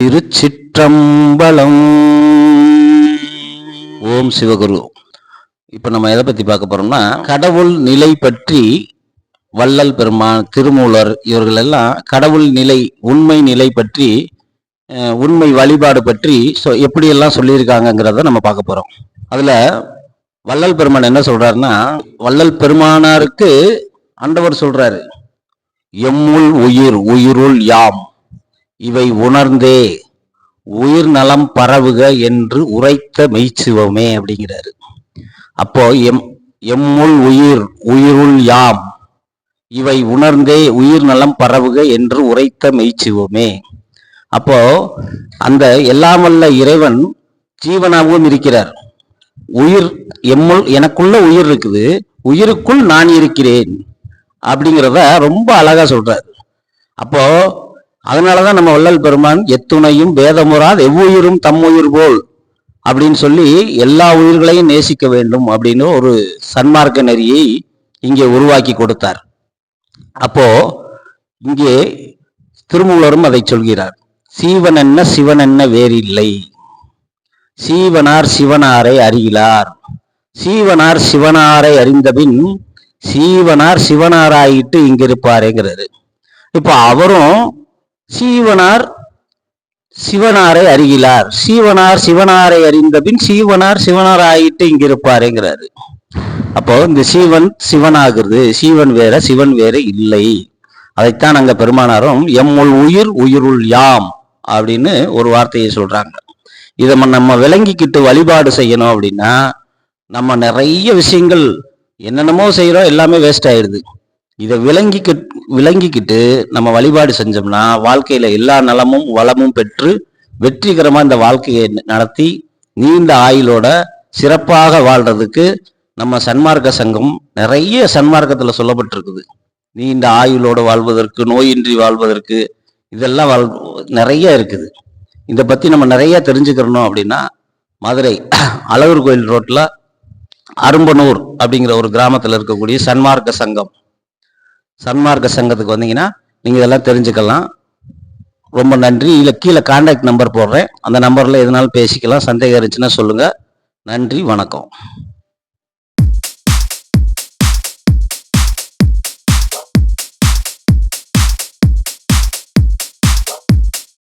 திருச்சிற்றம்பலம். ஓம் சிவகுரு. இப்ப நம்ம எதை பத்தி பார்க்க போறோம்னா, கடவுள் நிலை பற்றி வள்ளல் பெருமான், திருமூலர் இவர்கள் எல்லாம் கடவுள் நிலை, உண்மை நிலை பற்றி, உண்மை வழிபாடு பற்றி எப்படியெல்லாம் சொல்லியிருக்காங்கிறத நம்ம பார்க்க போறோம். அதுல வள்ளல் பெருமான் என்ன சொல்றாருன்னா, வள்ளல் பெருமானாருக்கு ஆண்டவர் சொல்றாரு, எம்முள் உயிர் உயிருள் யாம் இவை உணர்ந்தே உயிர் நலம் பரவுக என்று உரைத்த மெய்ச்சிவமே அப்படிங்கிறாரு. அப்போ எம்முள் உயிர் உயிருள் யாம் இவை உணர்ந்தே உயிர் நலம் பரவுக என்று உரைத்த மெய்ச்சிவமே. அப்போ அந்த எல்லாம் வல்ல இறைவன் ஜீவனாகவும் இருக்கிறார். உயிர் எம்முள், எனக்குள்ள உயிர் இருக்குது, உயிருக்குள் நான் இருக்கிறேன் அப்படிங்கிறத ரொம்ப அழகா சொல்றாரு. அப்போ அதனாலதான் நம்ம வள்ளல் பெருமான் எத்துணையும் வேதமுறால் எவ்வுயிரும் தம்முயிர் போல் அப்படின்னு சொல்லி எல்லா உயிர்களையும் நேசிக்க வேண்டும் அப்படின்னு ஒரு சன்மார்க்க நெறியை இங்கே உருவாக்கி கொடுத்தார். அப்போ இங்கே திருமூலரும் அதை சொல்கிறார். சீவன் என்ன சிவன் என்ன வேறில்லை, சீவனார் சிவனாரை அறிகிறார், சீவனார் சிவனாரை அறிந்தபின் சீவனார் சிவனாராயிட்டு இங்கிருப்பாருங்கிறாரு. இப்போ அவரும் சீவனார் சிவனாரை அறிகிறார், சீவனார் சிவனாரை அறிந்த பின் சீவனார் சிவனார் ஆகிட்டு இங்க இருப்பாருங்கிறாரு. அப்போ இந்த சீவன் சிவனாகிறது, சீவன் வேற சிவன் வேற இல்லை. அதைத்தான் அங்க பெருமானாரும் எம்முள் உயிர் உயிருள் யாம் அப்படின்னு ஒரு வார்த்தையை சொல்றாங்க. இதை நம்ம விளங்கிக்கிட்டு வழிபாடு செய்யணும் அப்படின்னா, நம்ம நிறைய விஷயங்கள் என்னென்னமோ செய்யறோம், எல்லாமே வேஸ்ட் ஆயிடுது. இதை விளங்கிக்கிட்டு நம்ம வழிபாடு செஞ்சோம்னா வாழ்க்கையில எல்லா நலமும் வளமும் பெற்று வெற்றிகரமா இந்த வாழ்க்கையை நடத்தி நீண்ட ஆயுளோட சிறப்பாக வாழ்றதுக்கு நம்ம சன்மார்க்க சங்கம் நிறைய சன்மார்க்கத்துல சொல்லப்பட்டிருக்குது. நீண்ட ஆயுளோட வாழ்வதற்கு, நோயின்றி வாழ்வதற்கு, இதெல்லாம் நிறைய இருக்குது. இதை பத்தி நம்ம நிறைய தெரிஞ்சுக்கிறணும் அப்படின்னா, மதுரை அழகர் கோயில் ரோட்ல அரும்பனூர் அப்படிங்கிற ஒரு கிராமத்துல இருக்கக்கூடிய சன்மார்க்க சங்கத்துக்கு வந்தீங்கன்னா நீங்க இதெல்லாம் தெரிஞ்சுக்கலாம். ரொம்ப நன்றி. இல்லை கீழே கான்டாக்ட் நம்பர் போடுறேன், அந்த நம்பர்ல எதனாலும் பேசிக்கலாம். சந்தேகம் இருந்துச்சுன்னா சொல்லுங்க. நன்றி, வணக்கம்.